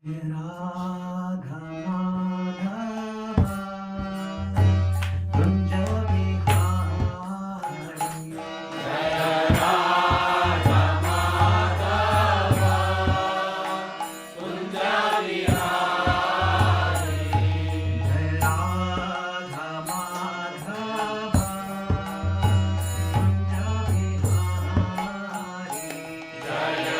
Radha Madhava Kunja Vihari Jaya Radha Madhava Kunja Vihari Jaya Radha Madhava Kunja Vihari Jaya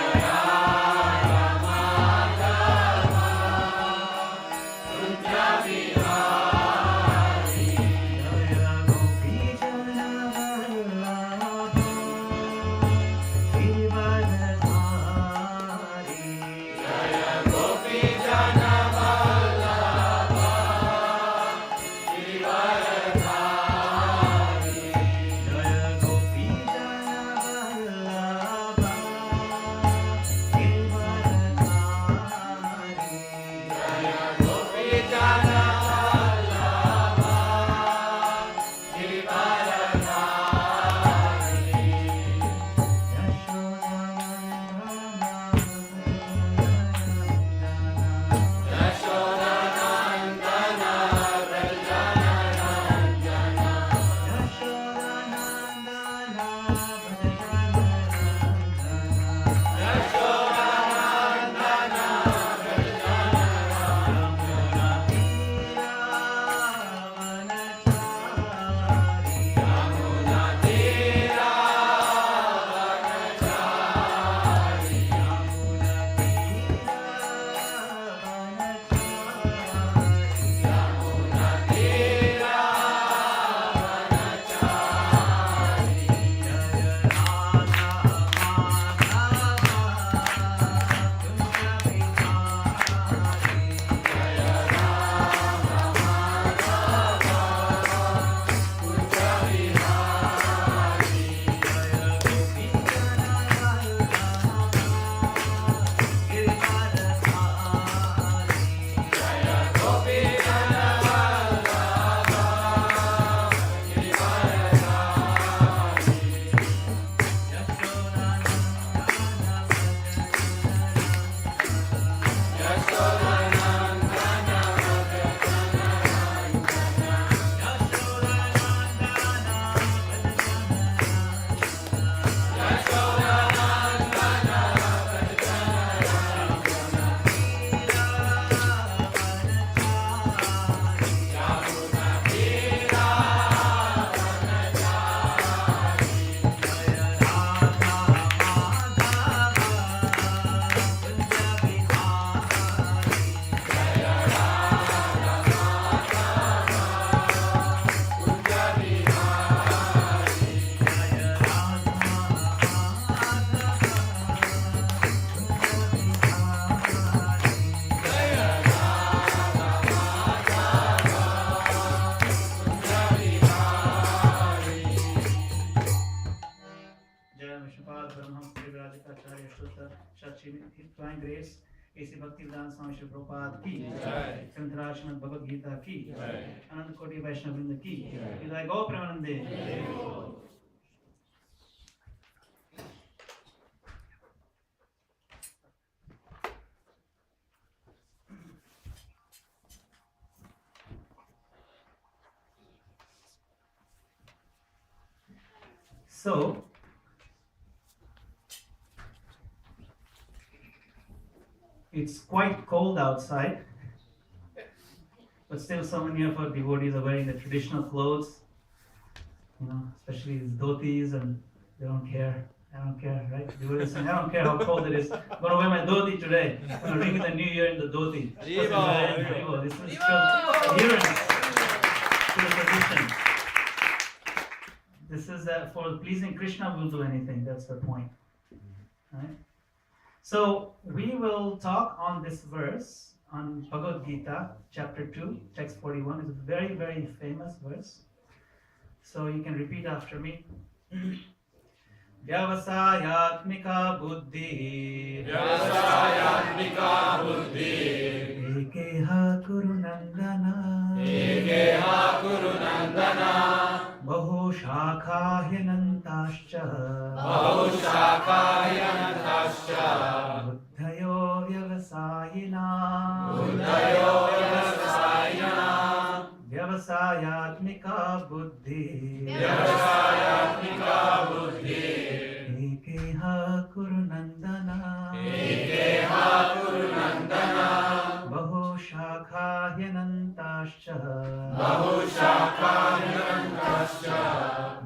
Divine Grace, A.C. Bhaktivedanta Swami Srila Prabhupada ki, Santaraj Srimad Bhagavad Gita ki, Ananda Koti Vaishnava Vrinda ki, Hridaya Go Premanande. So, it's quite cold outside, but still so many of our devotees are wearing the traditional clothes, especially these dhotis, and they don't care. I don't care, right? Devotees saying, I don't care how cold it is. I'm going to wear my dhoti today. I'm going to ring in the new year in the dhoti. This is still adherence to the tradition. This is for pleasing Krishna, we'll do anything. That's the point. Right? So we will talk on this verse on Bhagavad Gita, chapter 2, text 41. It's a very, very famous verse. So you can repeat after me. Vyavasayatmika buddhi Ekeha kuru nandana Bahu shakha hyanantascha Buddhayo vyavasayina Buddhayo Vyavasayinam. Vyavasayatmika buddhi. Vyavasayatmika buddhi. Ekeha kuru nandana. Ekeha kuru nandana. Bahu shakha hyanantascha. Bahu shakha hyanantascha.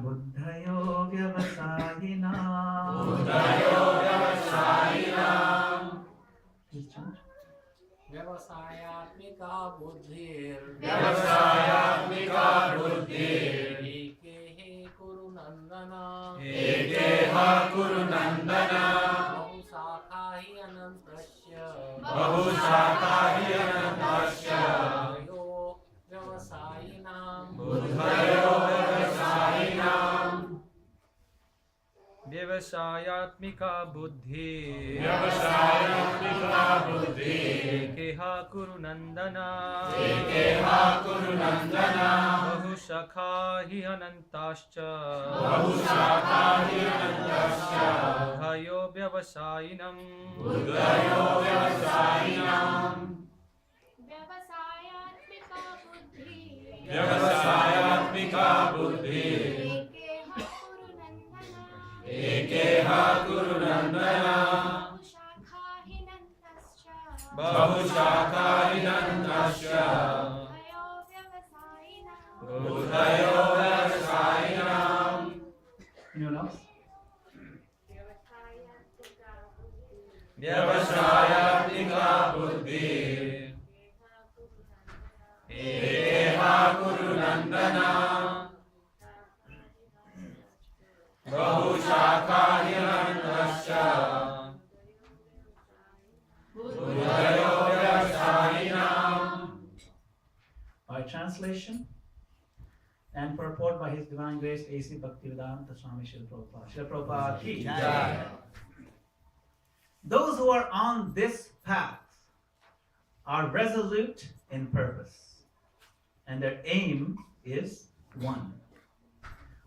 Buddhayo vyavasayinam. Buddhayo Vyavasayinam. Please chant. Vyavasayatmika buddhir. Vyavasayatmika buddhir. Ekehe kuru nandana. Ekeha kuru nandana. Bahu sakhahi anantasya. Bahu shakha hyanantascha. Buddhayo vyavasayinam. Buddhayo Vyavasayinam. Vyavasayatmika buddhi. Vyavasayatmika buddhi. Ekeha kuru nandana. Ekeha kuru nandana. Bahu shakha hi anantascha. Bahu shakha hyanantascha. Buddhayo vyavasayinam. Buddhayo Vyavasayinam. Vyavasayatmika buddhi. Vyavasayatmika buddhi. Ekeha kuru nandana. Ekeha kuru nandana. Bahu shakha Bahu shakha hyanantascha. hinantascha. Buddhayo vyavasayinam. Buddhayo Vyavasayinam. Anyone else? Vyavasayatmika buddhi. Ekeha kuru nandana. Bahu shakha hyanantascha. Buddhayo Vyavasayinam. By translation and purport by His Divine Grace A.C. Bhaktivedanta Swami Srila Prabhupada. Srila Prabhupada ki Jai. Those who are on this path are resolute in purpose, and their aim is one.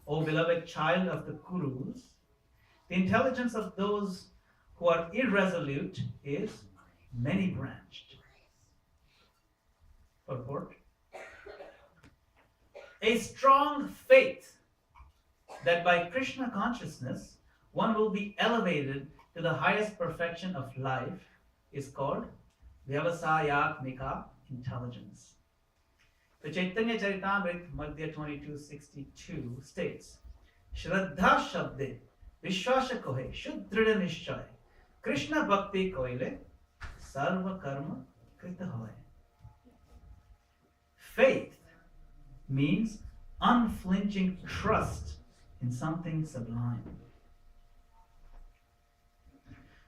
O beloved child of the Kurus, the intelligence of those who are irresolute is many-branched. Purport. A strong faith that by Krishna consciousness one will be elevated to the highest perfection of life is called Vyavasayatmika intelligence. The Chaitanya Charitamrita Madhya 2262 states, Shraddha Shabde Vishwasha Kohe Shuddrida Nishchay Krishna Bhakti Koile Sarva Karma Krita Hoy. Faith means unflinching trust in something sublime.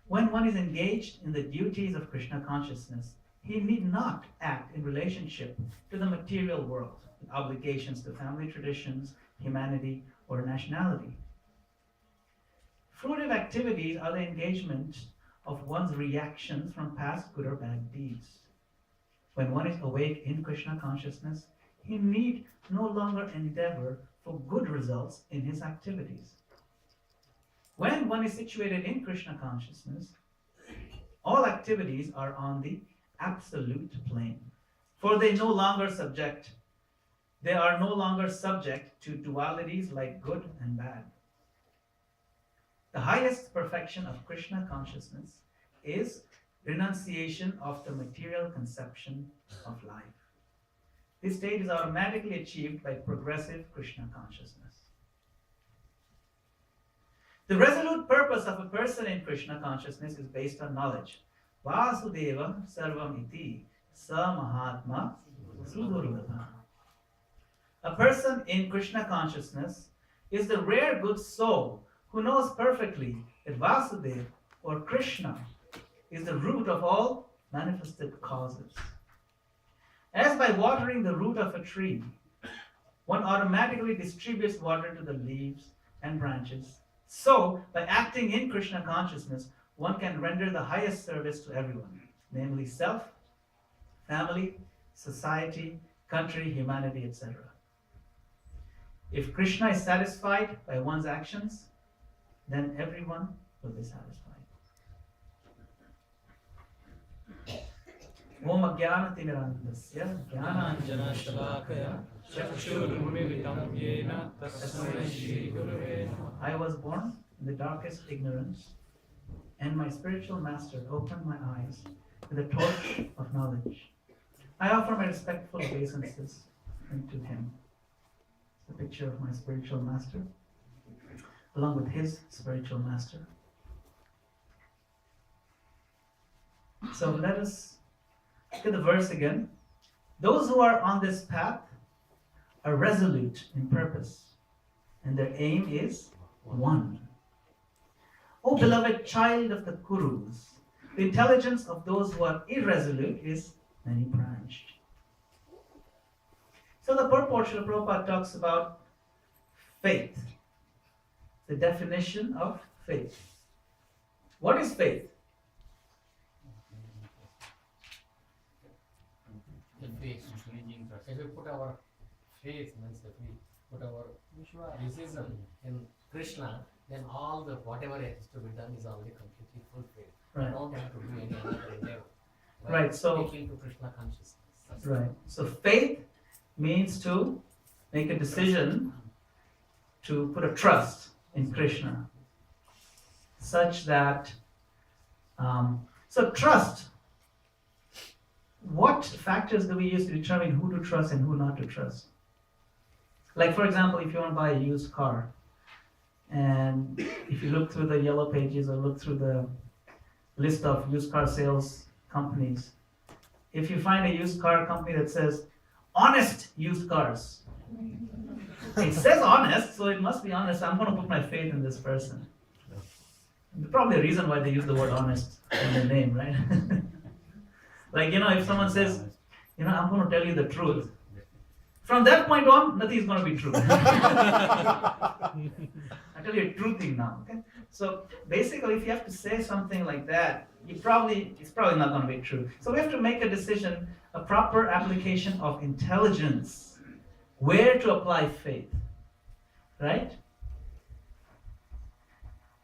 When one is engaged in the duties of Krishna consciousness, he need not act in relationship to the material world, with obligations to family traditions, humanity, or nationality. Fruitive activities are the engagement of one's reactions from past good or bad deeds. When one is awake in Krishna consciousness, he need no longer endeavor for good results in his activities. When one is situated in Krishna consciousness, all activities are on the absolute plane, for they are no longer subject to dualities like good and bad. The highest perfection of Krishna consciousness is renunciation of the material conception of life. This state is automatically achieved by progressive Krishna consciousness. The resolute purpose of a person in Krishna consciousness is based on knowledge. Vasudeva sarvam iti sa mahatma sudurlabha. A person in Krishna consciousness is the rare good soul who knows perfectly that Vasudeva or Krishna is the root of all manifested causes. As by watering the root of a tree, one automatically distributes water to the leaves and branches, so by acting in Krishna consciousness, one can render the highest service to everyone, namely self, family, society, country, humanity, etc. If Krishna is satisfied by one's actions, then everyone will be satisfied. Om Ajnanatimirandasya Jnananjanashalakaya Chakshurumilitam Yena Tasmai Shri Gurave Namaha. I was born in the darkest ignorance, and my spiritual master opened my eyes with a torch of knowledge. I offer my respectful obeisances unto him. It's a picture of my spiritual master, along with his spiritual master. So let us look at the verse again. Those who are on this path are resolute in purpose, and their aim is one. O beloved child of the Kurus, the intelligence of those who are irresolute is many-branched. So the purport, Srila Prabhupada talks about faith, the definition of faith. What is faith? The faith. If we put our faith, means if we put our decision in Krishna, then all the whatever has to be done is already completely fulfilled. Right. We don't have to do any other endeavor. By Right, so- taking to Krishna consciousness. Right. So faith means to make a decision to put a trust in Krishna, such that so trust. What factors do we use to determine who to trust and who not to trust? Like, for example, if you want to buy a used car, and if you look through the yellow pages or look through the list of used car sales companies, if you find a used car company that says honest used cars, it says honest, so it must be honest. I'm going to put my faith in this person. There's probably a reason why they use the word honest in their name, right? Like, if someone says, I'm going to tell you the truth, from that point on, nothing is going to be true. I tell you a true thing now, okay? So basically, if you have to say something like that, it's probably not going to be true. So we have to make a decision, a proper application of intelligence, where to apply faith, right?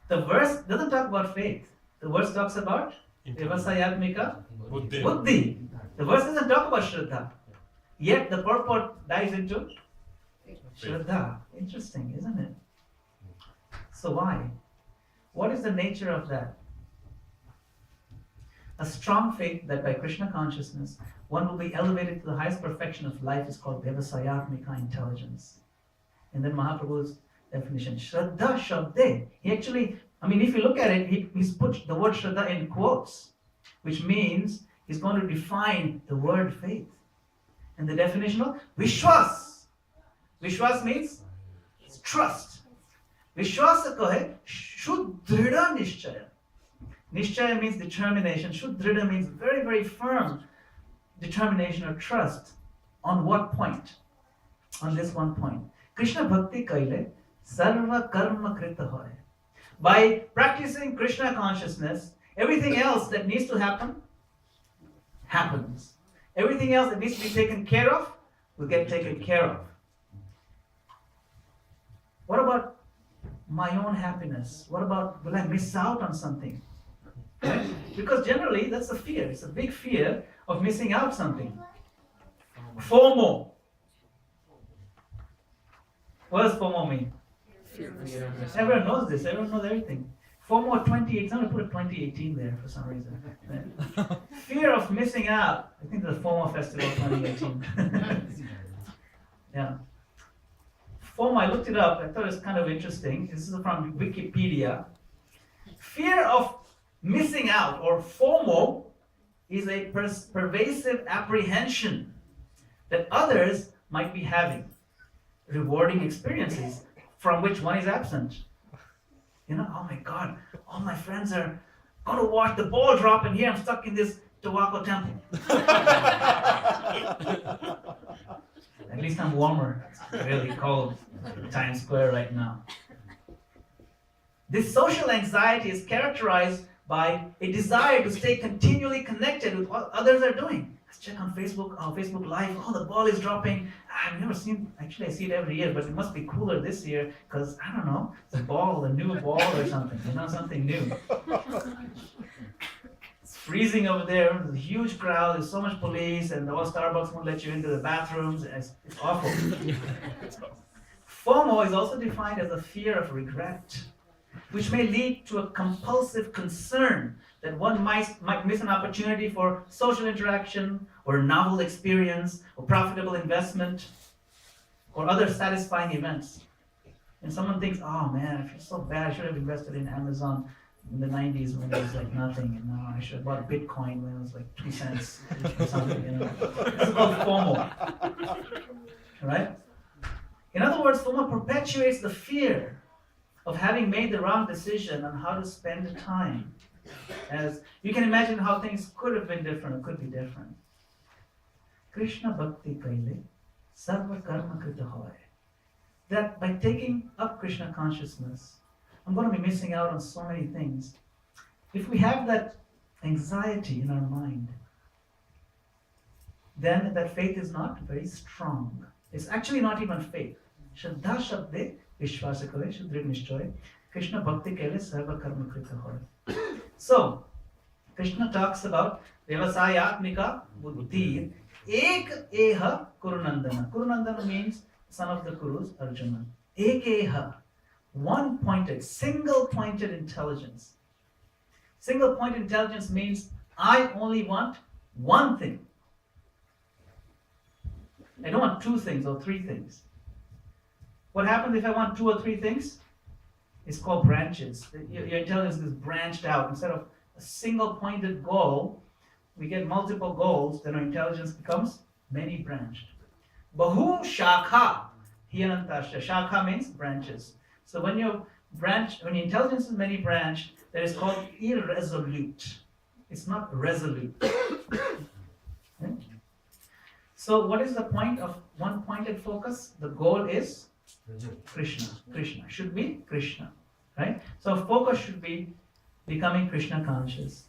The verse doesn't talk about faith. The verse talks about Devasayatmika Buddhi. The verse doesn't talk about Shraddha. Yet the purport dives into Shraddha. Interesting, isn't it? So why? What is the nature of that? A strong faith that by Krishna consciousness, one will be elevated to the highest perfection of life is called Devasayatmika intelligence. And then Mahaprabhu's definition, Shraddha Shabde. He actually, if you look at it, he's put the word Shraddha in quotes, which means he's going to define the word faith. And the definition of Vishwas. Vishwas means trust. Vishwasa ko hai, Shuddhrida Nishchaya. Nishchaya means determination. Shuddhrida means very, very firm determination or trust. On what point? On this one point. Krishna Bhakti Kaile Sarva Karma Krita Hoy. By practicing Krishna consciousness, everything else that needs to happen, happens. Everything else that needs to be taken care of, will get taken care of. What about my own happiness? What about, will I miss out on something? Right? Because generally, that's a fear. It's a big fear of missing out something. FOMO. What does FOMO mean? Everyone knows this. Everyone knows everything. FOMO 2018. I'm going to put a 2018 there for some reason. Right? Fear of missing out. I think the FOMO Festival 2018. Yeah. FOMO, I looked it up. I thought it was kind of interesting. This is from Wikipedia. Fear of missing out, or FOMO, is a pervasive apprehension that others might be having rewarding experiences from which one is absent. Oh my God, all my friends are going to watch the ball drop, and here I'm stuck in this Towaco temple. At least I'm warmer. It's really cold in Times Square right now. This social anxiety is characterized by a desire to stay continually connected with what others are doing. Let's check on Facebook, Facebook Live. Oh, the ball is dropping. I've never seen, actually I see it every year, but it must be cooler this year because, I don't know, it's a new ball or something, something new. freezing over there. There's a huge crowd. There's so much police, and all Starbucks won't let you into the bathrooms. It's awful. FOMO is also defined as a fear of regret, which may lead to a compulsive concern that one might miss an opportunity for social interaction or a novel experience or profitable investment or other satisfying events. And someone thinks, oh man, I feel so bad. I should have invested in Amazon in the 90s when it was like nothing, and now I should have bought Bitcoin when it was like 2 cents or something, you know. This is called FOMO, right? In other words, FOMO perpetuates the fear of having made the wrong decision on how to spend the time. As you can imagine how things could have been different or could be different. Krishna Bhakti Kaile Sarva Karma Krita Hoy. That by taking up Krishna consciousness, I'm going to be missing out on so many things. If we have that anxiety in our mind, then that faith is not very strong. It's actually not even faith. Shraddha Shabde Vishwasa Kare Shudrid Nishchoy Krishna Bhakti Kele Sarva Karma Krita Hoy. So, Krishna talks about Vyavasayatmika Buddhi Ek Eha Kurunandana. Kurunandana means son of the Kurus, Arjuna. Ek Eha, one-pointed, single-pointed intelligence. Single-pointed intelligence means I only want one thing. I don't want 2 things or 3 things. What happens if I want 2 or 3 things? It's called branches. Your intelligence is branched out. Instead of a single-pointed goal, we get multiple goals, then our intelligence becomes many-branched. Bahu Shakha. Hiyanantasha. Shakha means branches. So when your intelligence is many-branched, that is called irresolute. It's not resolute. Okay? So what is the point of one-pointed focus? The goal is Krishna. Krishna should be Krishna, right? So focus should be becoming Krishna conscious,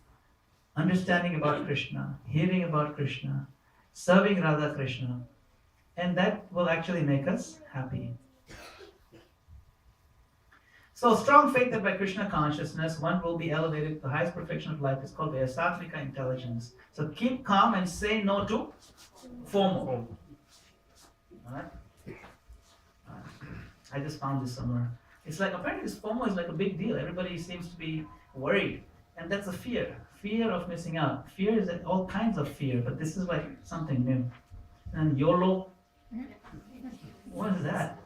understanding about Krishna, hearing about Krishna, serving Radha Krishna, and that will actually make us happy. So strong faith that by Krishna consciousness one will be elevated to the highest perfection of life is called Vyasatmika intelligence. So keep calm and say no to FOMO. Alright? I just found this somewhere. It's like, apparently this FOMO is like a big deal. Everybody seems to be worried. And that's a fear. Fear of missing out. Fear is all kinds of fear, but this is like something new. And YOLO. What is that?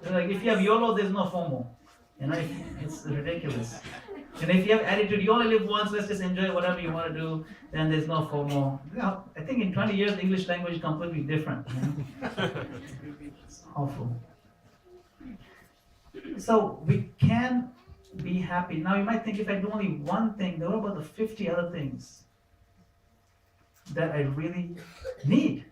They're like, if you have YOLO, there's no FOMO. You know, it's ridiculous. And if you have attitude, you only live once, let's just enjoy whatever you want to do, then there's no FOMO. You know, I think in 20 years, the English language is completely different. You know? It's awful. So we can be happy. Now you might think, if I do only one thing, then what about the 50 other things that I really need?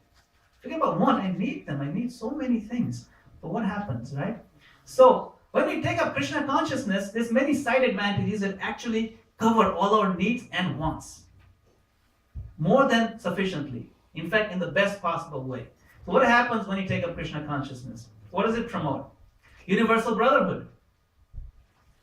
Forget about one, I need them. I need so many things. But what happens, right? So when we take up Krishna consciousness, there's many side advantages that actually cover all our needs and wants. More than sufficiently. In fact, in the best possible way. So what happens when you take up Krishna consciousness? What does it promote? Universal brotherhood.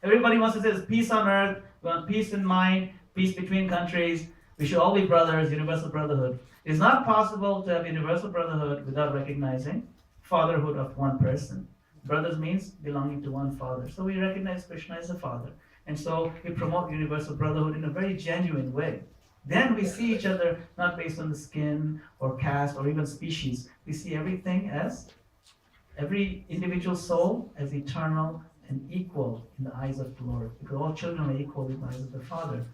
Everybody wants to say there's peace on earth, we want peace in mind, peace between countries, we should all be brothers, universal brotherhood. It's not possible to have universal brotherhood without recognizing fatherhood of one person. Brothers means belonging to one father. So we recognize Krishna as the father. And so we promote universal brotherhood in a very genuine way. Then we see each other not based on the skin or caste or even species. We see everything as, every individual soul as eternal and equal in the eyes of the Lord. Because all children are equal in the eyes of the Father.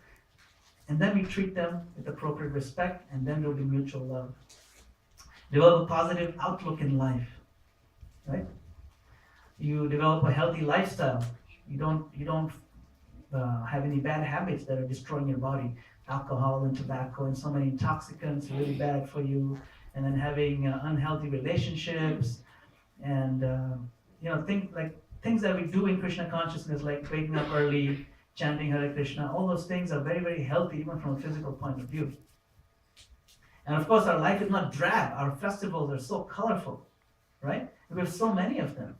And then we treat them with appropriate respect, and then there will be mutual love. Develop a positive outlook in life, right? You develop a healthy lifestyle. You don't have any bad habits that are destroying your body. Alcohol and tobacco and so many intoxicants are really bad for you. And then having unhealthy relationships and things that we do in Krishna consciousness, like waking up early, chanting Hare Krishna. All those things are very, very healthy, even from a physical point of view. And of course, our life is not drab. Our festivals are so colorful, right? We have so many of them.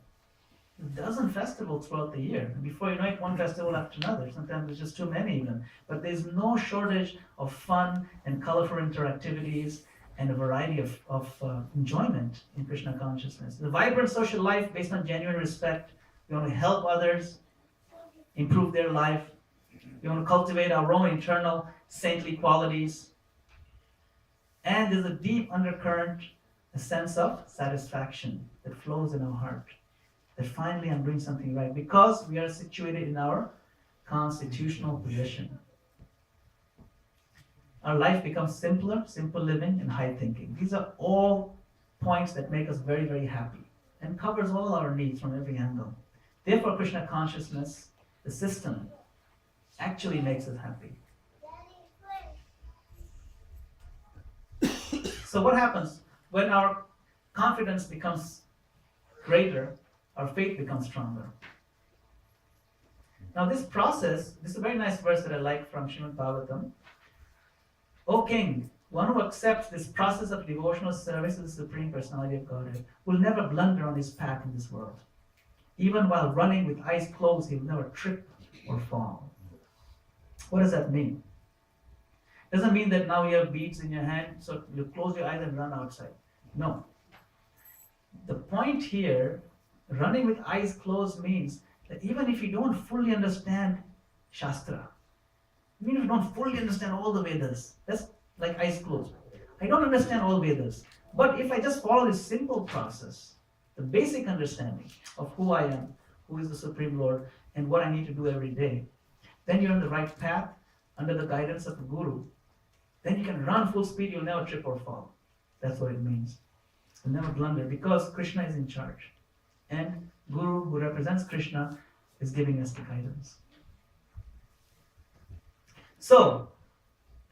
a dozen festivals throughout the year. Before you know it, one festival after another. Sometimes there's just too many even. But there's no shortage of fun and colorful interactivities and a variety of enjoyment in Krishna consciousness. The vibrant social life based on genuine respect. We want to help others improve their life. We want to cultivate our own internal saintly qualities. And there's a deep undercurrent, a sense of satisfaction that flows in our heart. That finally I'm doing something right because we are situated in our constitutional position. Our life becomes simpler, simple living, and high thinking. These are all points that make us very, very happy and covers all our needs from every angle. Therefore, Krishna consciousness, the system, actually makes us happy. So what happens when our confidence becomes greater? Our faith becomes stronger. Now this process, this is a very nice verse that I like from Srimad Bhagavatam. O King, one who accepts this process of devotional service to the Supreme Personality of Godhead will never blunder on his path in this world. Even while running with eyes closed, he will never trip or fall. What does that mean? Doesn't mean that now you have beads in your hand, so you close your eyes and run outside. No. The point here, running with eyes closed means that even if you don't fully understand Shastra, even if you don't fully understand all the Vedas, that's like eyes closed. I don't understand all Vedas, but if I just follow this simple process, the basic understanding of who I am, who is the Supreme Lord, and what I need to do every day, then you're on the right path under the guidance of a guru. Then you can run full speed, you'll never trip or fall. That's what it means. You'll never blunder because Krishna is in charge. And Guru, who represents Krishna, is giving us the guidance. So,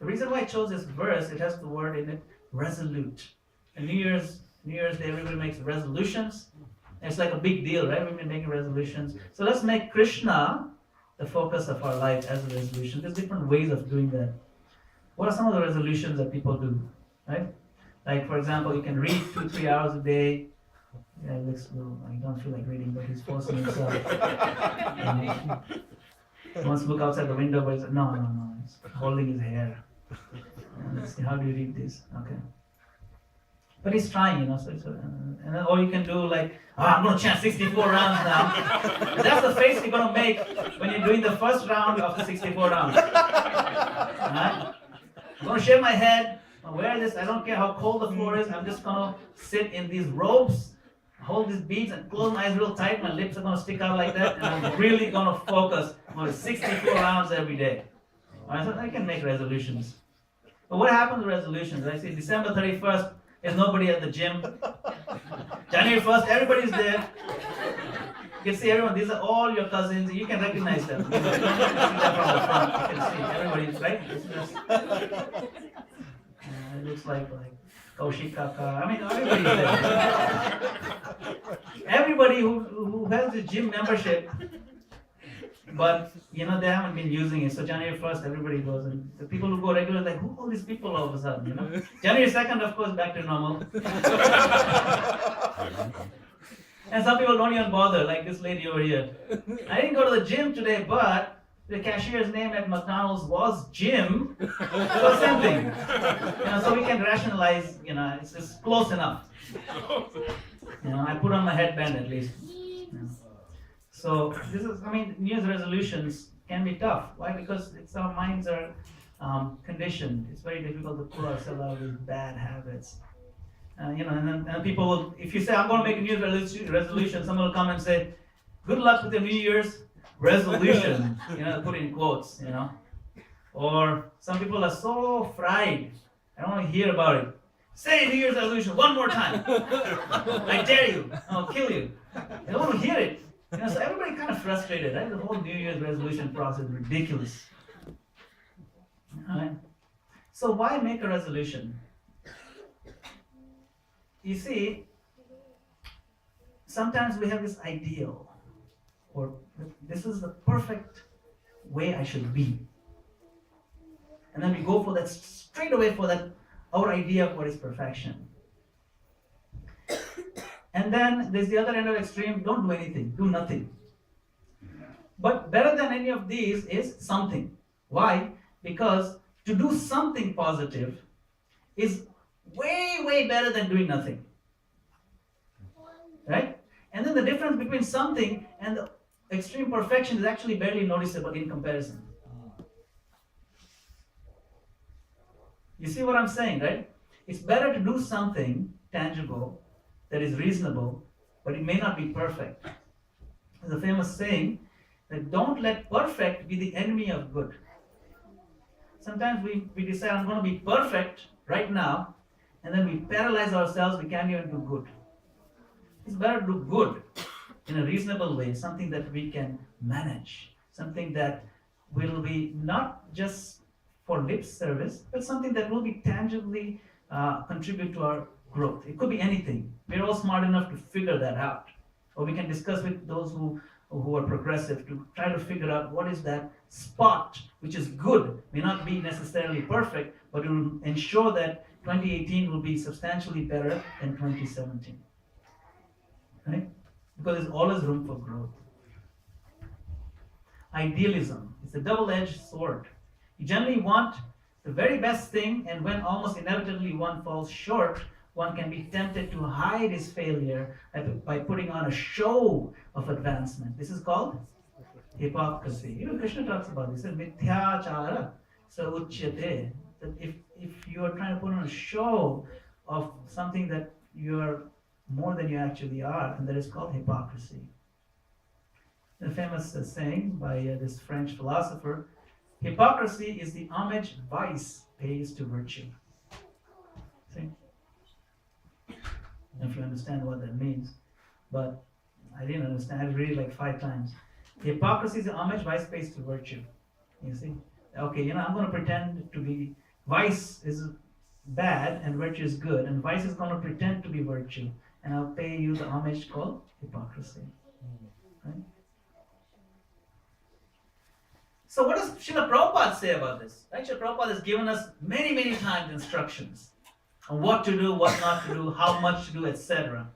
the reason why I chose this verse, it has the word in it, resolute. And New Year's Day, everybody makes resolutions. It's like a big deal, right? We've been making resolutions. So let's make Krishna the focus of our life as a resolution. There's different ways of doing that. What are some of the resolutions that people do, right? Like, for example, you can read 2-3 hours a day. Yeah, it looks a little, I don't feel like reading, but he's forcing himself. He wants to look outside the window, but he's like, no, he's holding his hair. Let's see, how do you read this? Okay. But he's trying, and then, or you can do like, I'm going to chant 64 rounds now. That's the face you're going to make when you're doing the first round of the 64 rounds. Alright? I'm going to shave my head, I'll wear this, I don't care how cold the floor is, I'm just going to sit in these robes, hold these beads and close my eyes real tight, my lips are going to stick out like that, and I'm really going to focus on 64 rounds every day. Alright, so I can make resolutions. But what happens with resolutions? I see December 31st, there's nobody at the gym. January 1st, everybody's there. You can see everyone, these are all your cousins, you can recognize them. You don't see that from the front, you can see everybody's, right? It looks like Kaushik Kaka, I mean everybody's there. Everybody who has the gym membership, but they haven't been using it. So January 1st, everybody goes, and the people who go regular, like, who are all these people all of a sudden, January 2nd, of course, back to normal. And some people don't even bother, like this lady over here. I didn't go to the gym today, but the cashier's name at McDonald's was Jim. So same thing. So we can rationalize, it's just close enough. I put on my headband at least. So this is, New Year's resolutions can be tough. Why? Because our minds are conditioned. It's very difficult to pull ourselves out of these bad habits. And then people will, if you say, I'm going to make a New Year's resolution, someone will come and say, good luck with your New Year's resolution, put in quotes, Or some people are so fried, I don't want to hear about it. Say New Year's resolution one more time. I dare you, I'll kill you. I don't want to hear it. So everybody kind of frustrated, right? The whole New Year's resolution process is ridiculous. Alright? So why make a resolution? You see, sometimes we have this ideal, or this is the perfect way I should be. And then we go for that, straight away for that, our idea of what is perfection. And then there's the other end of extreme, don't do anything, do nothing. But better than any of these is something. Why? Because to do something positive is way, way better than doing nothing. Right? And then the difference between something and the extreme perfection is actually barely noticeable in comparison. You see what I'm saying, right? It's better to do something tangible that is reasonable, but it may not be perfect. There's a famous saying that don't let perfect be the enemy of good. Sometimes we decide I'm going to be perfect right now, and then we paralyze ourselves, we can't even do good. It's better to do good in a reasonable way, something that we can manage, something that will be not just for lip service, but something that will be tangibly contribute to our growth. It could be anything. We're all smart enough to figure that out. Or we can discuss with those who are progressive to try to figure out what is that spot which is good, may not be necessarily perfect, but it will ensure that 2018 will be substantially better than 2017. Right? Because there's always room for growth. Idealism is a double-edged sword. You generally want the very best thing, and when almost inevitably one falls short, one can be tempted to hide his failure by putting on a show of advancement. This is called hypocrisy. Even Krishna talks about this. Mithyachara sauchyate. That if you are trying to put on a show of something that you are more than you actually are, and that is called hypocrisy. The famous saying by this French philosopher, hypocrisy is the homage vice pays to virtue. See? If you understand what that means, but I didn't understand. I read it like 5 times. Hypocrisy is the homage vice pays to virtue. You see? Okay, I'm going to pretend to be, vice is bad and virtue is good, and vice is going to pretend to be virtue, and I'll pay you the homage called hypocrisy. Right? So what does Srila Prabhupada say about this? Right? Srila Prabhupada has given us many, many times instructions on what to do, what not to do, how much to do, etc.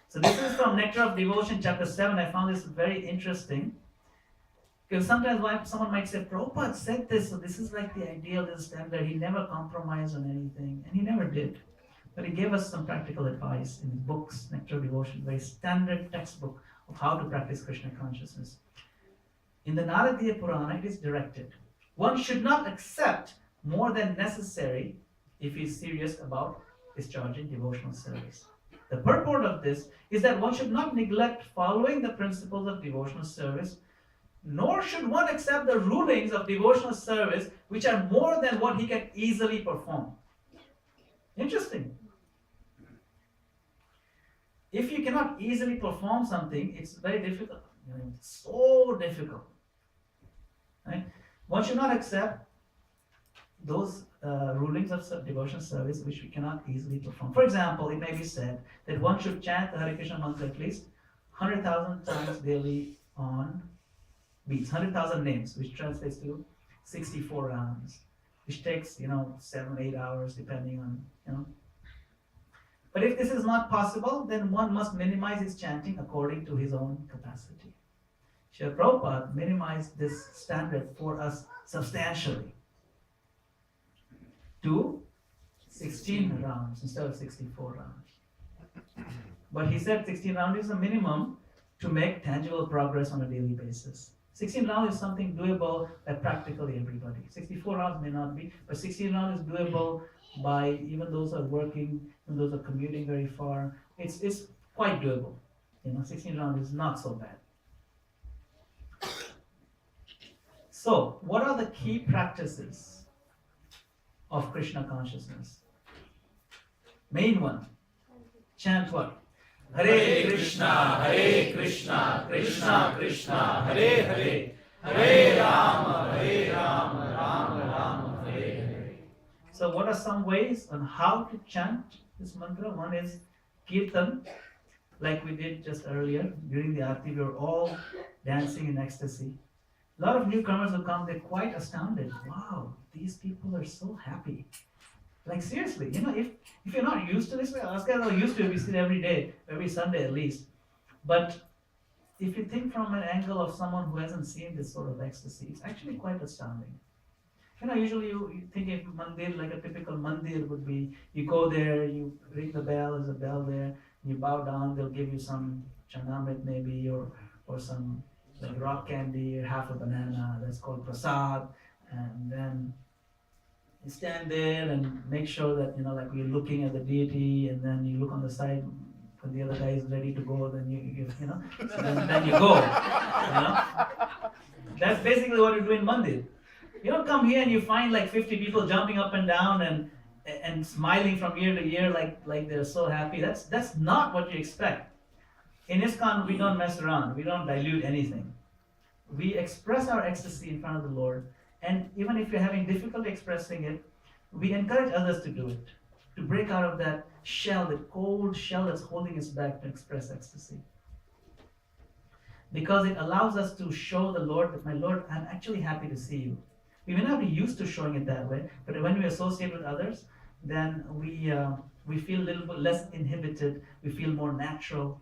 So this is from Nectar of Devotion, chapter 7. I found this very interesting. Because sometimes someone might say, Prabhupada said this, so this is like the ideal, this standard. He never compromised on anything. And he never did. But he gave us some practical advice in his books, Nectar of Devotion, very standard textbook of how to practice Krishna consciousness. In the Naradiya Purana, it is directed. One should not accept more than necessary if he is serious about discharging devotional service. The purport of this is that one should not neglect following the principles of devotional service, nor should one accept the rulings of devotional service which are more than what he can easily perform. Interesting. If you cannot easily perform something, it's very difficult. It's so difficult. Right? One should not accept those rulings of devotional service which we cannot easily perform. For example, it may be said that one should chant the Hare Krishna mantra at least 100,000 times daily on beats, 100,000 names, which translates to 64 rounds, which takes 7-8 hours depending on. But if this is not possible, then one must minimize his chanting according to his own capacity. Srila Prabhupada minimized this standard for us substantially to 16 rounds instead of 64 rounds. But he said 16 rounds is a minimum to make tangible progress on a daily basis. 16 rounds is something doable by practically everybody. 64 rounds may not be, but 16 rounds is doable by even those who are working, even those who are commuting very far. It's quite doable. 16 rounds is not so bad. So, what are the key practices of Krishna consciousness? Main one. Chant what? Hare Krishna, Krishna Krishna, Hare Hare, Hare Rama, Rama Rama, Hare Hare. So what are some ways on how to chant this mantra? One is Kirtan, like we did just earlier. During the Aarti, we were all dancing in ecstasy. A lot of newcomers who come, they're quite astounded. Wow, these people are so happy. Like seriously, if you're not used to this, us guys are used to it. We sit every day, every Sunday at least. But if you think from an angle of someone who hasn't seen this sort of ecstasy, it's actually quite astounding. Usually you think if mandir, like a typical mandir would be, you go there, you ring the bell, there's a bell there, you bow down, they'll give you some chanamrit maybe, or some like rock candy, or half a banana, that's called prasad, and then you stand there and make sure that, like you're looking at the deity, and then you look on the side, when the other guy is ready to go, then so then you go, That's basically what you do in mandir. You don't come here and you find like 50 people jumping up and down and smiling from ear to ear like they're so happy. That's not what you expect. In ISKCON, we don't mess around. We don't dilute anything. We express our ecstasy in front of the Lord, and even if you're having difficulty expressing it, we encourage others to do it, to break out of that shell, that cold shell that's holding us back to express ecstasy. Because it allows us to show the Lord that, my Lord, I'm actually happy to see you. We may not be used to showing it that way, but when we associate with others, then we feel a little bit less inhibited. We feel more natural,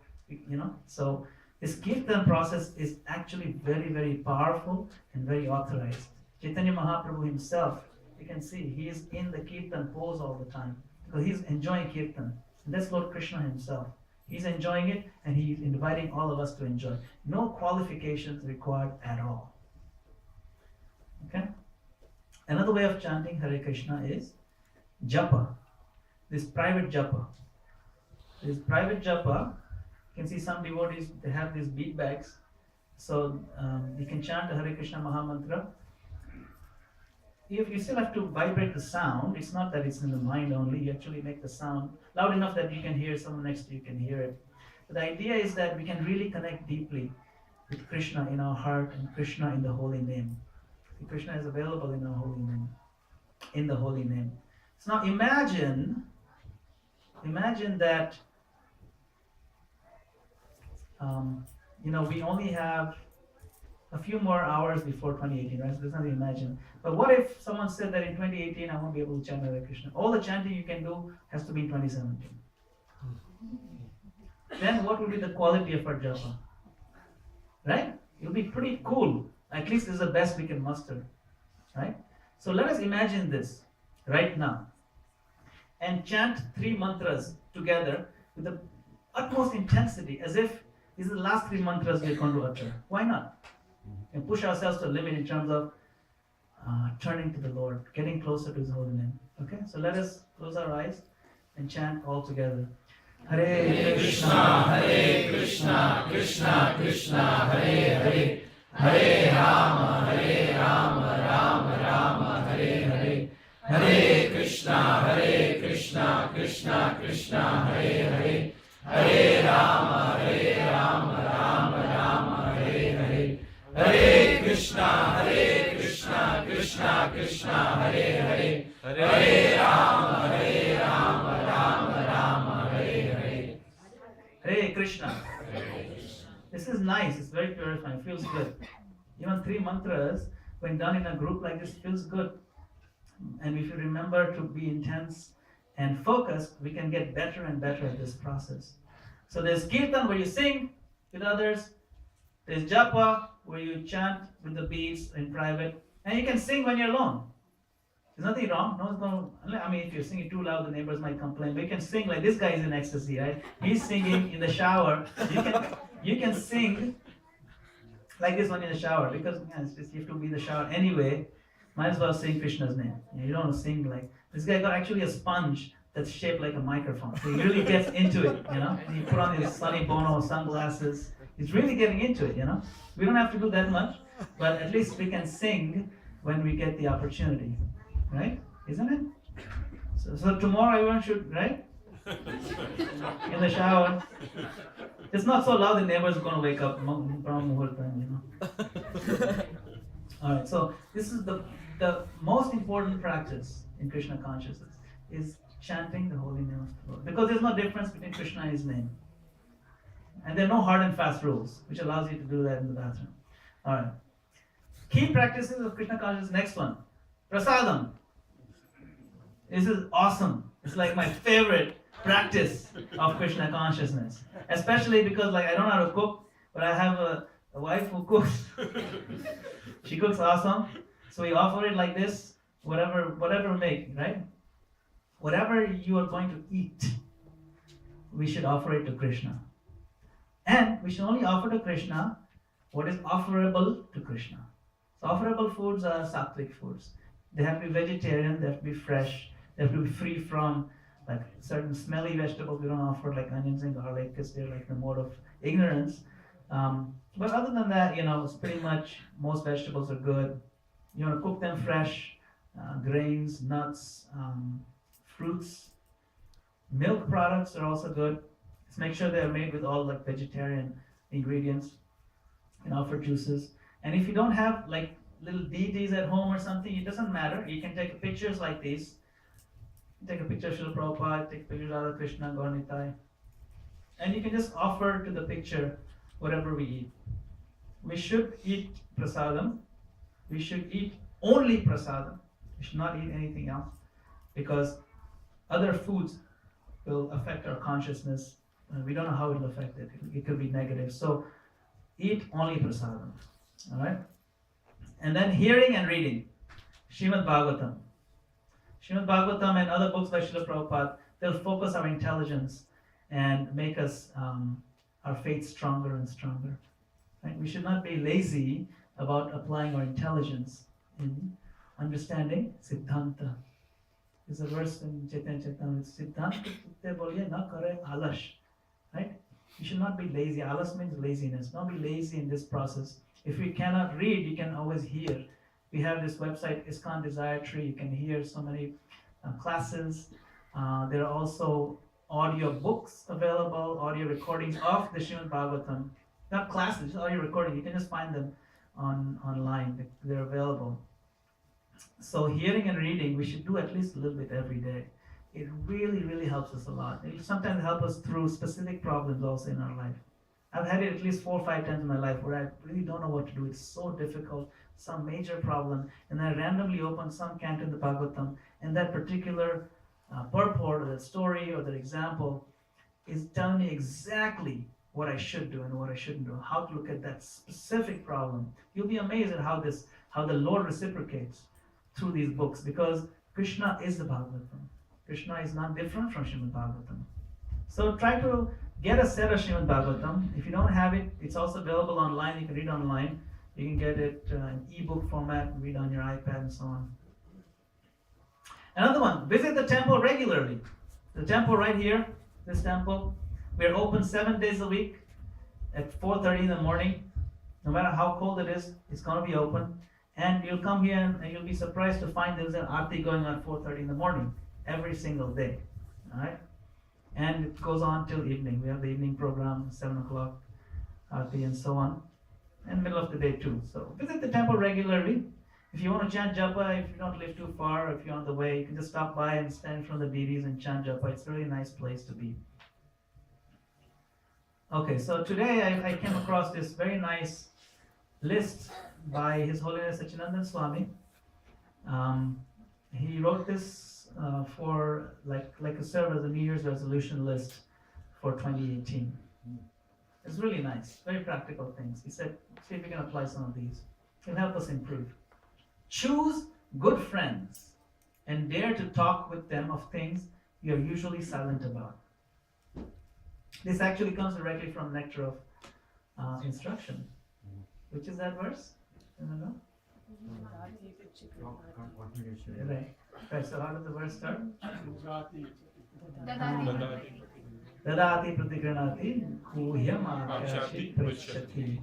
So this kirtan process is actually very, very powerful and very authorized. Chaitanya Mahaprabhu himself, you can see, he is in the kirtan pose all the time because he's enjoying kirtan. And that's Lord Krishna himself. He's enjoying it, and he's inviting all of us to enjoy. No qualifications required at all. Okay? Another way of chanting Hare Krishna is japa. This private japa. This private japa, you can see some devotees, they have these bead bags. So you can chant the Hare Krishna Mahamantra. If you still have to vibrate the sound, it's not that it's in the mind only, you actually make the sound loud enough that you can hear, someone next to you can hear it. But the idea is that we can really connect deeply with Krishna in our heart and Krishna in the holy name. Krishna is available in our holy name, in the holy name. So now imagine that, we only have a few more hours before 2018, right? So there's nothing to imagine. But what if someone said that in 2018 I won't be able to chant Hare Krishna? All the chanting you can do has to be in 2017. Then what would be the quality of our japa? Right? It'll be pretty cool. At least this is the best we can muster. Right? So let us imagine this right now and chant 3 mantras together with the utmost intensity, as if these are the last 3 mantras we're going to utter. Why not? And push ourselves to a limit in terms of turning to the Lord, getting closer to His holy name. Okay? So let us close our eyes and chant all together. Hare Krishna, Hare Krishna, Krishna Krishna, Hare Hare, Hare Rama, Rama Rama, Hare Hare, Hare Krishna, Krishna Krishna, Hare Hare, Hare Rama, Rama Hare Hare, Hare Krishna, Krishna Krishna, Hare Hare, Hare Rama, Rama Hare Hare. Hare Krishna. This is nice, it's very purifying, feels good. Even 3 mantras, when done in a group like this, feels good. And if you remember to be intense and focused, we can get better and better at this process. So there's kirtan where you sing with others, there's japa where you chant with the beads in private, and you can sing when you're alone. There's nothing wrong. If you're singing too loud, the neighbors might complain. But you can sing like this guy is in ecstasy, right? He's singing in the shower. You can sing like this one in the shower, because you have to be in the shower anyway. Might as well sing Krishna's name. You don't want to sing like this guy got actually a sponge that's shaped like a microphone. So he really gets into it, And he put on his Sonny Bono sunglasses. He's really getting into it, We don't have to do that much, but at least we can sing when we get the opportunity, right? Isn't it? So tomorrow everyone should, right? In the shower. It's not so loud the neighbors are going to wake up from Muhurta, Alright, so this is the most important practice in Krishna consciousness, is chanting the holy name of the Lord. Because there's no difference between Krishna and His name. And there are no hard and fast rules, which allows you to do that in the bathroom. Alright. Key practices of Krishna consciousness, next one. Prasadam. This is awesome. It's like my favorite practice of Krishna consciousness. Especially because like I don't know how to cook, but I have a wife who cooks. She cooks awesome. So we offer it like this, whatever we make, right? Whatever you are going to eat, we should offer it to Krishna. And we should only offer to Krishna what is offerable to Krishna. So offerable foods are sattvic foods. They have to be vegetarian, they have to be fresh, they have to be free from like certain smelly vegetables we don't offer, like onions and garlic, because they're like the mode of ignorance. But other than that, it's pretty much most vegetables are good. You want to cook them fresh, grains, nuts, fruits, milk products are also good. Just make sure they're made with all like vegetarian ingredients. You can offer juices. And if you don't have like little deities at home or something, it doesn't matter. You can take pictures like these. Take a picture of Srila Prabhupada, take pictures of Radha Krishna, Gaur Nitai. And you can just offer to the picture whatever we eat. We should eat prasadam. We should eat only prasadam. We should not eat anything else, because other foods will affect our consciousness. We don't know how it will affect it. It could be negative. So eat only prasadam. Alright? And then hearing and reading. Srimad Bhagavatam. Srimad Bhagavatam and other books by Srila Prabhupada, they'll focus our intelligence and make us, our faith stronger and stronger. Right? We should not be lazy about applying our intelligence in understanding Siddhanta. There's a verse in Chaitanya Charitamrita, Siddhanta kutte bolye na kare alash. Right? You should not be lazy. Alas means laziness. Don't be lazy in this process. If you cannot read, you can always hear. We have this website, ISKCON Desire Tree. You can hear so many classes. There are also audio books available, audio recordings of the Srimad Bhagavatam. Not classes, just audio recording. You can just find them online. They're available. So hearing and reading, we should do at least a little bit every day. It really, really helps us a lot. It will sometimes help us through specific problems also in our life. I've had it at least 4 or 5 times in my life where I really don't know what to do. It's so difficult, some major problem, and I randomly open some canto in the Bhagavatam, and that particular purport or that story or that example is telling me exactly what I should do and what I shouldn't do, how to look at that specific problem. You'll be amazed at how the Lord reciprocates through these books, because Krishna is the Bhagavatam. Krishna is not different from Srimad Bhagavatam. So try to get a set of Srimad Bhagavatam. If you don't have it, it's also available online. You can read online. You can get it in ebook format and read on your iPad and so on. Another one, visit the temple regularly. The temple right here, this temple, we're open 7 days a week at 4:30 in the morning. No matter how cold it is, it's going to be open. And you'll come here and you'll be surprised to find there's an aarti going on at 4:30 in the morning every single day. All right? And it goes on till evening. We have the evening program, 7 o'clock, aarti and so on. And middle of the day too. So visit the temple regularly. If you want to chant japa, if you don't live too far, if you're on the way, you can just stop by and stand in front of the deities and chant japa. It's a really nice place to be. Okay, so today I came across this very nice list by His Holiness Sachinandan Swami. He wrote this for like a serve as a New Year's resolution list for 2018. It's really nice, very practical things. He said, see if we can apply some of these. It'll help us improve. Choose good friends and dare to talk with them of things you are usually silent about. This actually comes directly from Nectar of Instruction. Which is that verse? Remember? Right. So how does the verse start? Dadati pratigranati kuhyam akashit prachati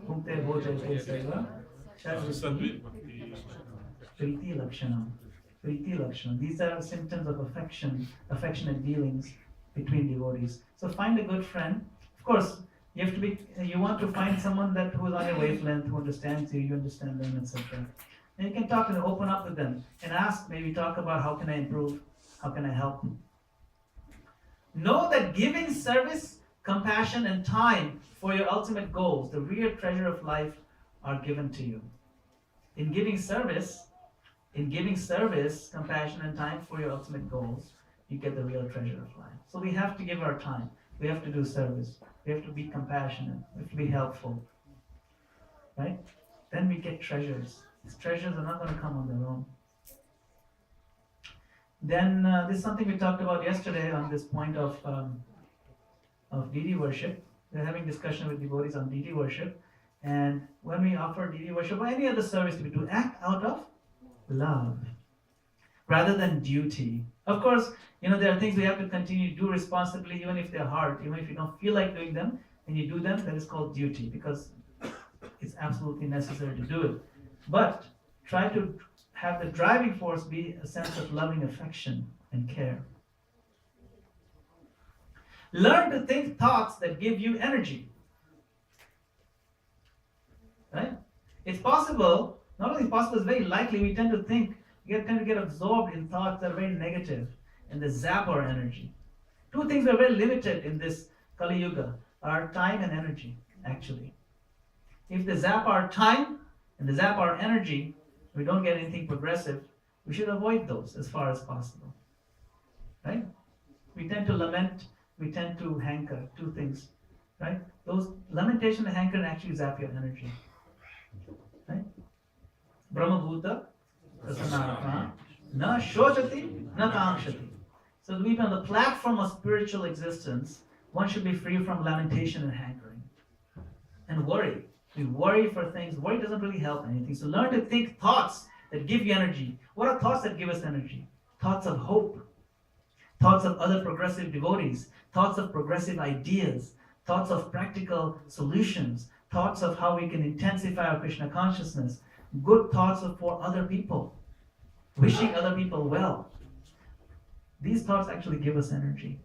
kumte bhojate seva sharvati priti lakshanam. Priti lakshanam. These are symptoms of affectionate dealings between devotees. So find a good friend. Of course, you want to find someone who is on your wavelength, who understands you, you understand them, etc. And you can talk and open up with them and ask, maybe talk about how can I improve, how can I help. Know that giving service, compassion, and time for your ultimate goals, the real treasure of life, are given to you. In giving service, in giving service, compassion, and time for your ultimate goals, you get the real treasure of life. So we have to give our time. We have to do service. We have to be compassionate. We have to be helpful. Right? Then we get treasures. These treasures are not going to come on their own. Then this is something we talked about yesterday on this point of deity worship. We're having discussion with devotees on deity worship. And when we offer deity worship or any other service we do, act out of love rather than duty. Of course, there are things we have to continue to do responsibly, even if they're hard, even if you don't feel like doing them, and you do them, that is called duty, because it's absolutely necessary to do it. But try to have the driving force be a sense of loving affection and care. Learn to think thoughts that give you energy. Right? It's possible, not only possible, it's very likely we tend to think, we tend to get absorbed in thoughts that are very negative and they zap our energy. Two things that are very limited in this Kali Yuga are time and energy, actually. If they zap our time and they zap our energy, we don't get anything progressive, we should avoid those as far as possible. Right? We tend to lament, we tend to hanker, two things. Right? Those lamentation and hanker actually zap your energy. Right? Brahma Bhuta Prasanatma Na Shochati Na Kankshati. So to be on the platform of spiritual existence, one should be free from lamentation and hankering. And worry. We worry for things. Worry doesn't really help anything. So learn to think thoughts that give you energy. What are thoughts that give us energy? Thoughts of hope. Thoughts of other progressive devotees. Thoughts of progressive ideas. Thoughts of practical solutions. Thoughts of how we can intensify our Krishna consciousness. Good thoughts for other people. Wishing other people well. These thoughts actually give us energy.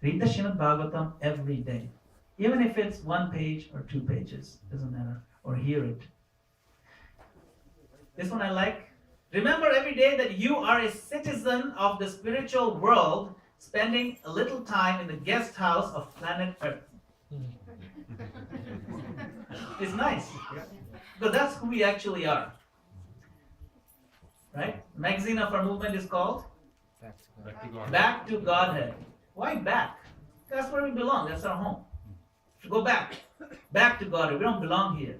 Read the Srimad Bhagavatam every day. Even if it's 1 page or 2 pages, doesn't matter. Or hear it. This one I like. Remember every day that you are a citizen of the spiritual world, spending a little time in the guest house of planet Earth. It's nice. Because that's who we actually are. Right? The magazine of our movement is called Back to Godhead. Why back? That's where we belong. That's our home. To go back to Godhead. We don't belong here.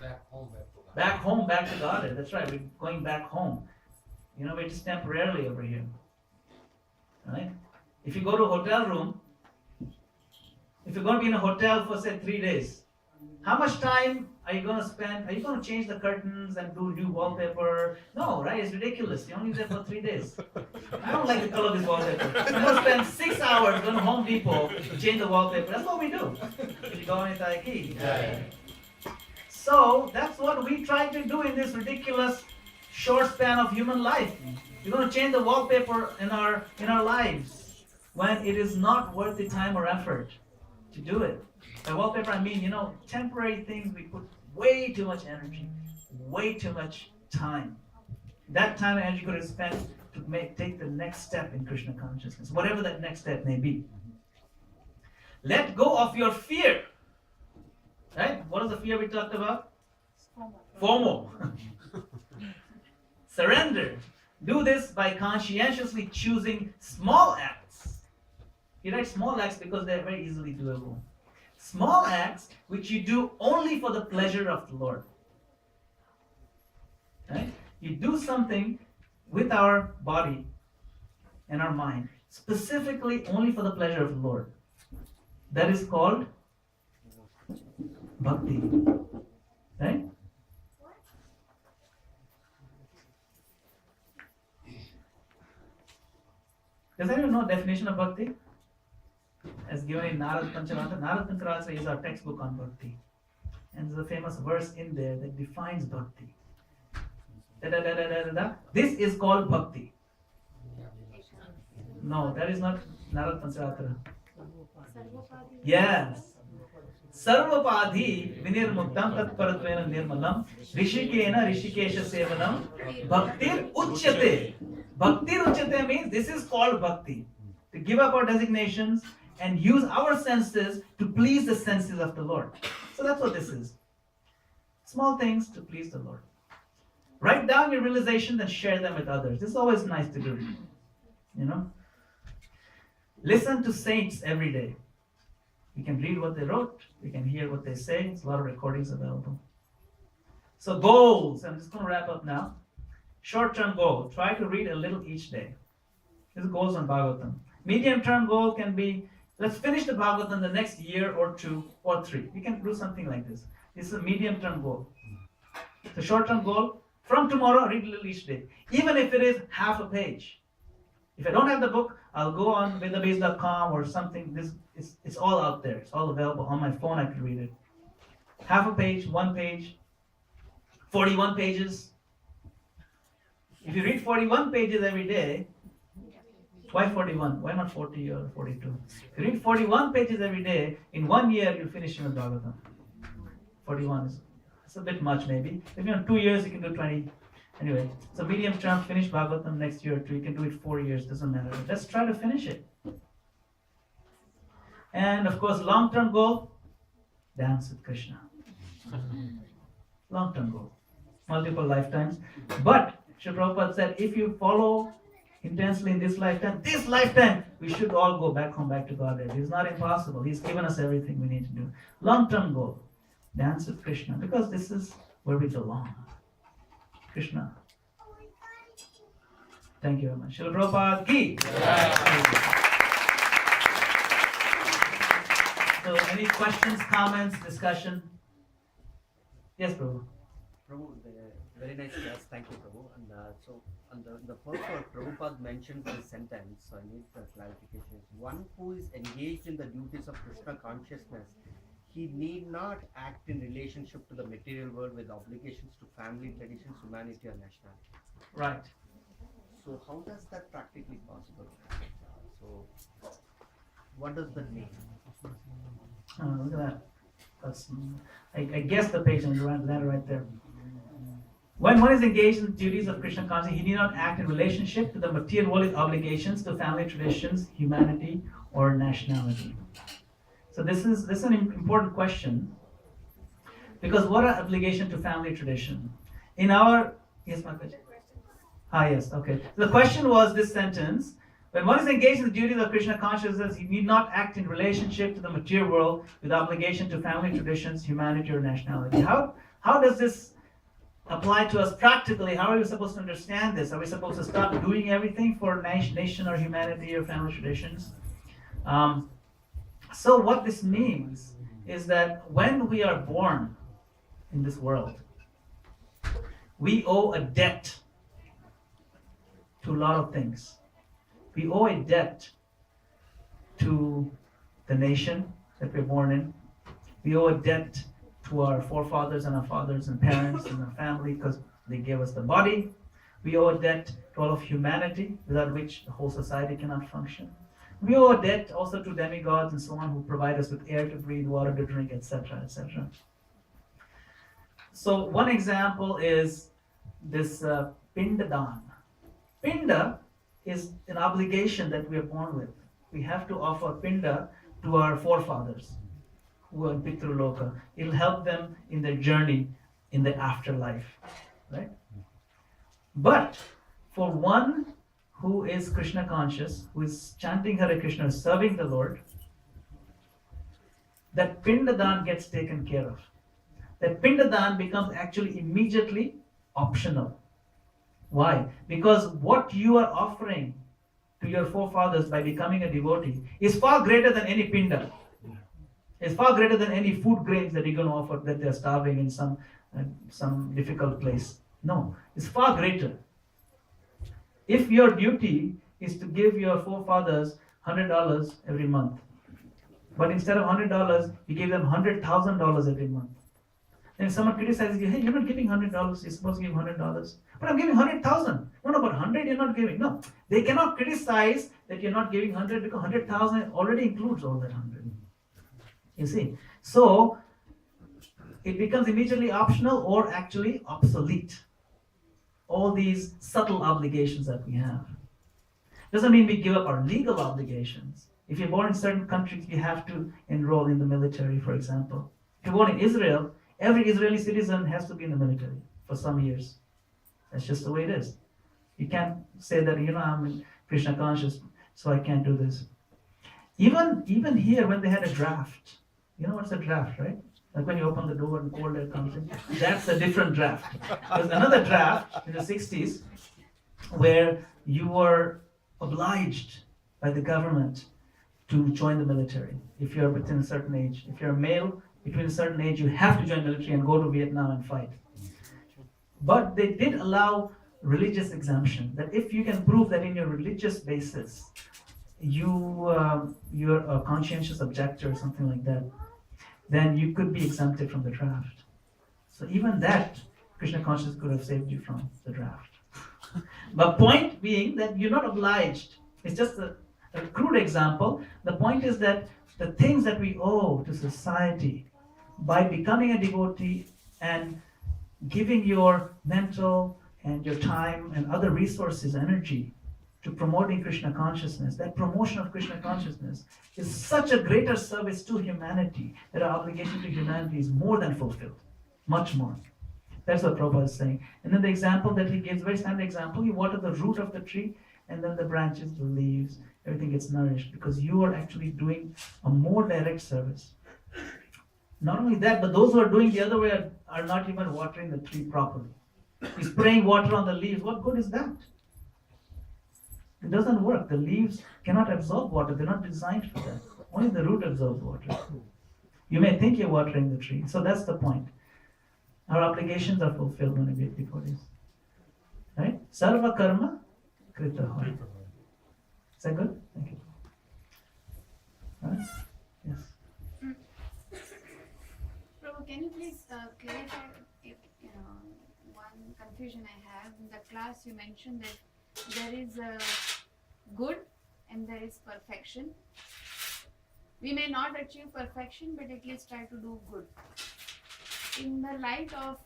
Back home, back to Godhead. That's right. We're going back home. We're just temporarily over here. Right? If you go to a hotel room, if you're going to be in a hotel for say 3 days, how much time are you going to spend? Are you going to change the curtains and do new wallpaper? No, right? It's ridiculous. You're only there for 3 days. I don't like the color of this wallpaper. I'm going to spend 6 hours going to Home Depot to change the wallpaper. That's what we do. If you go in Taiki. So that's what we try to do in this ridiculous short span of human life. We're going to change the wallpaper in our lives when it is not worth the time or effort to do it. By wallpaper, I mean, temporary things we put way too much energy, way too much time. That time and energy could have spent to take the next step in Krishna consciousness, whatever that next step may be. Let go of your fear. Right? What is the fear we talked about? FOMO. Surrender. Do this by conscientiously choosing small acts. You write small acts because they're very easily doable. Small acts which you do only for the pleasure of the Lord. Right? You do something with our body and our mind, specifically only for the pleasure of the Lord. That is called bhakti. Right? Does anyone know the definition of bhakti? As given in Narad Pancharatra. Narad Pancharatra is our textbook on bhakti. And there's a famous verse in there that defines bhakti. This is called bhakti. No, that is not Narad Pancharatra. Yes. Sarvapadhi vinirmuktam tatparatvena nirmalam rishikena rishikesha sevanam bhaktir uchyate. Bhaktir uchyate means this is called bhakti. To give up our designations and use our senses to please the senses of the Lord. So that's what this is. Small things to please the Lord. Write down your realizations and share them with others. This is always nice to do. You know? Listen to saints every day. You can read what they wrote. You can hear what they say. There's a lot of recordings available. So goals. I'm just going to wrap up now. Short-term goal. Try to read a little each day. This goes on Bhagavatam. Medium-term goal can be, let's finish the Bhagavatam the next year or 2 or 3. You can do something like this. This is a medium-term goal. The short-term goal, from tomorrow, read a little each day. Even if it is half a page. If I don't have the book, I'll go on vedabase.com or something. It's all out there. It's all available on my phone. I can read it. Half a page, 1 page, 41 pages. If you read 41 pages every day, why 41? Why not 40 or 42? If you read 41 pages every day, in 1 year you'll finish your Bhagavatam. 41 is it's a bit much maybe. If you're in 2 years, you can do 20. Anyway, so medium term, finish Bhagavatam next year or 2. You can do it 4 years, doesn't matter. Let's try to finish it. And of course, long-term goal, dance with Krishna. Long-term goal, multiple lifetimes. But Srila Prabhupada said, if you follow intensely in this lifetime, we should all go back home, back to Godhead. It's not impossible. He's given us everything we need to do. Long-term goal, dance with Krishna, because this is where we belong. Krishna. Thank you very much. Srila Prabhupada ki. So, any questions, comments, discussion? Yes, Prabhu. Prabhu, very nice class. Thank you, Prabhu. And so, on the first one, Prabhupada mentioned this sentence, so I need clarification. One who is engaged in the duties of Krishna consciousness, he need not act in relationship to the material world with obligations to family, traditions, humanity, or nationality. Right. So, how does that practically possible? So, what does that mean? Look at that. That's, I guess the page on the letter right there. When one is engaged in the duties of Krishna consciousness, he need not act in relationship to the material world with obligations to family traditions, humanity, or nationality. So this is an important question, because what are obligation to family tradition? In our yes, my question. Yes, okay. So the question was this sentence: when one is engaged in the duties of Krishna consciousness, he need not act in relationship to the material world with obligation to family traditions, humanity, or nationality. How does this apply to us practically? How are we supposed to understand this? Are we supposed to stop doing everything for nation or humanity or family traditions? So what this means is that when we are born in this world, we owe a debt to a lot of things. We owe a debt to the nation that we're born in. We owe a debt to our forefathers and our fathers and parents and our family, because they gave us the body. We owe a debt to all of humanity, without which the whole society cannot function. We owe a debt also to demigods and so on, who provide us with air to breathe, water to drink, etc., etc. So one example is this Pindadan. Pinda is an obligation that we are born with. We have to offer Pinda to our forefathers who are in Pitruloka. It'll help them in their journey in the afterlife, right? But for one who is Krishna conscious, who is chanting Hare Krishna, serving the Lord, that Pindadan gets taken care of. That Pindadan becomes actually immediately optional. Why? Because what you are offering to your forefathers by becoming a devotee is far greater than any Pinda. It's far greater than any food grains that you're going to offer that they're starving in some difficult place. No, it's far greater. If your duty is to give your forefathers $100 every month, but instead of $100, you give them $100,000 every month. Then if someone criticizes you, hey, you're not giving $100, you're supposed to give $100. But I'm giving 100,000. No, but 100 you're not giving. No, they cannot criticize that you're not giving 100 because 100,000 already includes all that 100. You see, so it becomes immediately optional or actually obsolete. All these subtle obligations that we have. Doesn't mean we give up our legal obligations. If you're born in certain countries, you have to enroll in the military, for example. If you're born in Israel, every Israeli citizen has to be in the military for some years. That's just the way it is. You can't say that, I'm Krishna conscious, so I can't do this. Even here, when they had a draft, you know what's a draft, right? Like when you open the door and cold air comes in. That's a different draft. There's another draft in the 60s where you were obliged by the government to join the military if you're within a certain age. If you're a male, between a certain age, you have to join the military and go to Vietnam and fight. But they did allow religious exemption, that if you can prove that in your religious basis, you're a conscientious objector or something like that, then you could be exempted from the draft. So even that, Krishna consciousness could have saved you from the draft. But point being that you're not obliged. It's just a crude example. The point is that the things that we owe to society by becoming a devotee and giving your mental and your time and other resources, energy, to promoting Krishna consciousness, that promotion of Krishna consciousness is such a greater service to humanity that our obligation to humanity is more than fulfilled, much more. That's what Prabhupada is saying. And then the example that he gives, very standard example, you water the root of the tree and then the branches, the leaves, everything gets nourished because you are actually doing a more direct service. Not only that, but those who are doing the other way are not even watering the tree properly. He's spraying water on the leaves. What good is that? It doesn't work. The leaves cannot absorb water. They're not designed for that. Only the root absorbs water. You may think you're watering the tree. So that's the point. Our obligations are fulfilled when we get devotees. Right? Sarva karma krita hoy. Is that good? Thank you. Right? Yes. Prabhu, can you please clarify if, one confusion I have. In the class you mentioned that there is a good and there is perfection. We may not achieve perfection, but at least try to do good. In the light of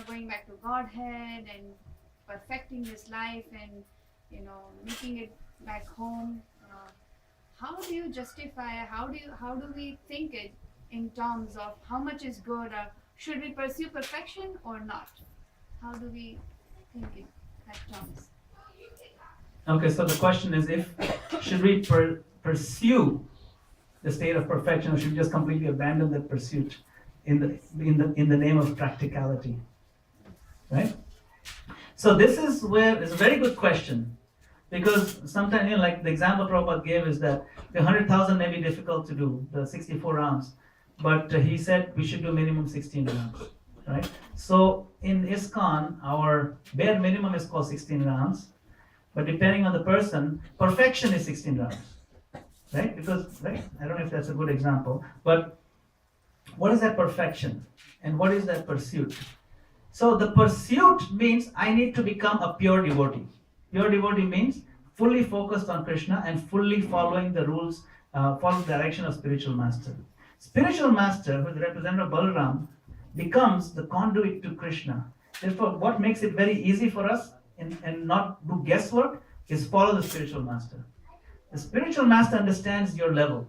going back to Godhead and perfecting this life and making it back home, how do you justify? How do we think it in terms of how much is good, or should we pursue perfection or not? How do we think in that terms? Okay, so the question is, should we pursue the state of perfection, or should we just completely abandon that pursuit in the name of practicality? Right? So this is where it's a very good question, because sometimes like the example Prabhupada gave is that the 100,000 may be difficult to do, the 64 rounds, but he said we should do minimum 16 rounds. Right? So in ISKCON, our bare minimum is called 16 rounds, but depending on the person, perfection is 16 rounds. Right? Because, right? I don't know if that's a good example, but what is that perfection? And what is that pursuit? So the pursuit means I need to become a pure devotee. Pure devotee means fully focused on Krishna and fully following the rules, follow the direction of spiritual master. Spiritual master, who is the representative of Balaram, becomes the conduit to Krishna. Therefore, what makes it very easy for us and not do guesswork is follow the spiritual master. The spiritual master understands your level.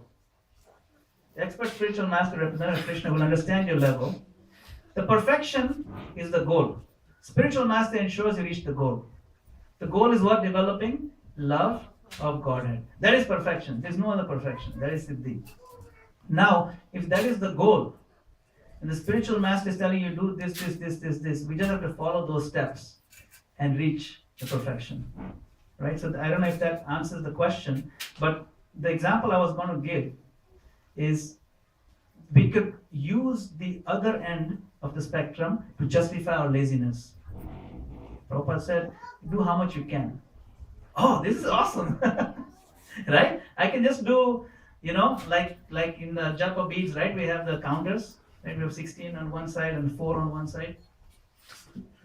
The expert spiritual master, representative Krishna, will understand your level. The perfection is the goal. Spiritual master ensures you reach the goal. The goal is what? Developing love of Godhead. That is perfection. There is no other perfection. That is Siddhi. Now, if that is the goal, and the spiritual master is telling you do this, we just have to follow those steps and reach the perfection. Right? So I don't know if that answers the question, but the example I was going to give is we could use the other end of the spectrum to justify our laziness. Prabhupada said, do how much you can. Oh, this is awesome. Right? I can just do, like in the japa beads, right? We have the counters, right? We have 16 on one side and 4 on one side.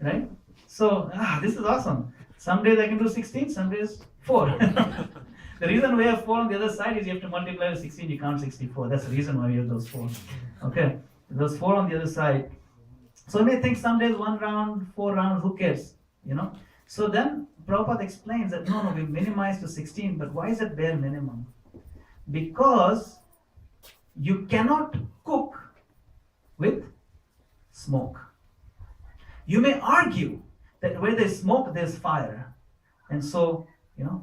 Right? So, this is awesome. Some days I can do 16, some days 4. The reason we have 4 on the other side is you have to multiply with 16, you count 64. That's the reason why we have those 4. Okay? Those 4 on the other side. So you may think some days 1 round, 4 rounds, who cares? So then Prabhupada explains that no, we've minimized to 16, but why is it bare minimum? Because you cannot cook with smoke. You may argue that where there's smoke, there's fire. And so,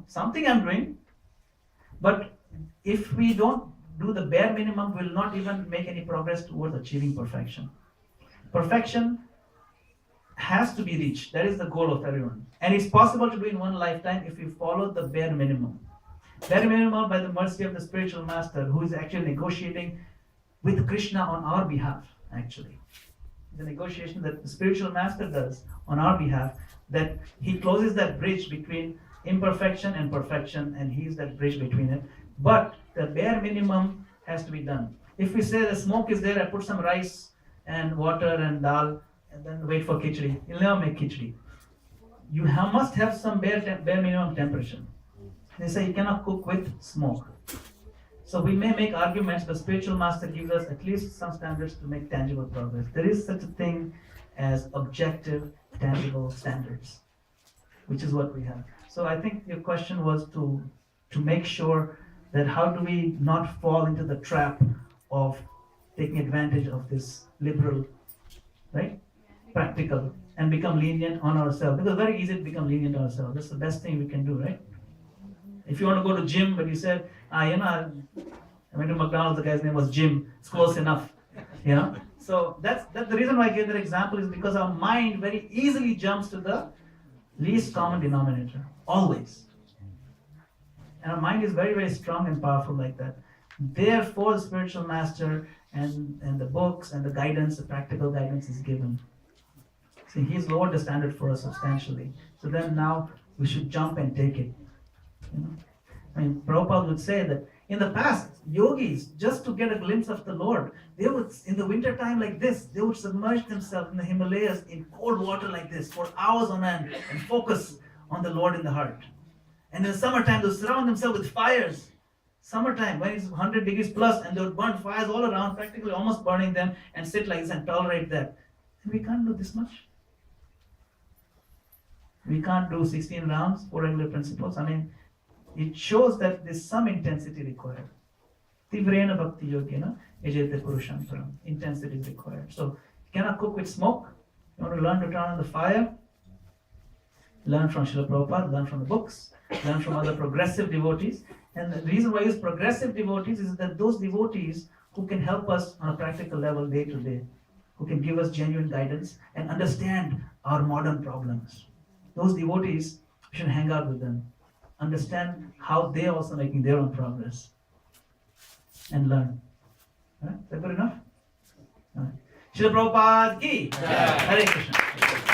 something I'm doing, but if we don't do the bare minimum, we'll not even make any progress towards achieving perfection. Perfection has to be reached. That is the goal of everyone. And it's possible to do in one lifetime if you follow the bare minimum. Bare minimum by the mercy of the spiritual master, who is actually negotiating with Krishna on our behalf, actually. The negotiation that the spiritual master does on our behalf, that he closes that bridge between imperfection and perfection, and he's that bridge between it. But the bare minimum has to be done. If we say the smoke is there, I put some rice and water and dal, and then wait for khichdi, you'll never make khichdi. You must have some bare minimum temperature. They say you cannot cook with smoke. So we may make arguments, but spiritual master gives us at least some standards to make tangible progress. There is such a thing as objective, tangible standards, which is what we have. So I think your question was to make sure that how do we not fall into the trap of taking advantage of this liberal, right, practical, and become lenient on ourselves. Because it's very easy to become lenient on ourselves. That's the best thing we can do, right? If you want to go to gym, but you said, I went to McDonald's, the guy's name was Jim, it's close enough, So that's the reason why I gave that example, is because our mind very easily jumps to the least common denominator, always. And our mind is very, very strong and powerful like that. Therefore, the spiritual master and the books and the guidance, the practical guidance is given. See, he's lowered the standard for us substantially. So then now we should jump and take it. Prabhupada would say that in the past, yogis, just to get a glimpse of the Lord, they would, in the winter time like this, they would submerge themselves in the Himalayas in cold water like this for hours on end and focus on the Lord in the heart. And in the summertime, they would surround themselves with fires. Summertime, when it's 100 degrees plus, and they would burn fires all around, practically almost burning them, and sit like this and tolerate that. And we can't do this much. We can't do 16 rounds, 4 regular principles. It shows that there's some intensity required. Tivrena bhakti yogena ejete purushantaram. Intensity is required. So you cannot cook with smoke. You want to learn to turn on the fire. Learn from Srila Prabhupada, learn from the books, learn from other progressive devotees. And the reason why I use progressive devotees is that those devotees who can help us on a practical level day to day, who can give us genuine guidance and understand our modern problems. Those devotees, we should hang out with them. Understand how they're also making their own progress and learn. Right? Is that good enough? All right. Srila Prabhupada ki Jai. Hare Krishna.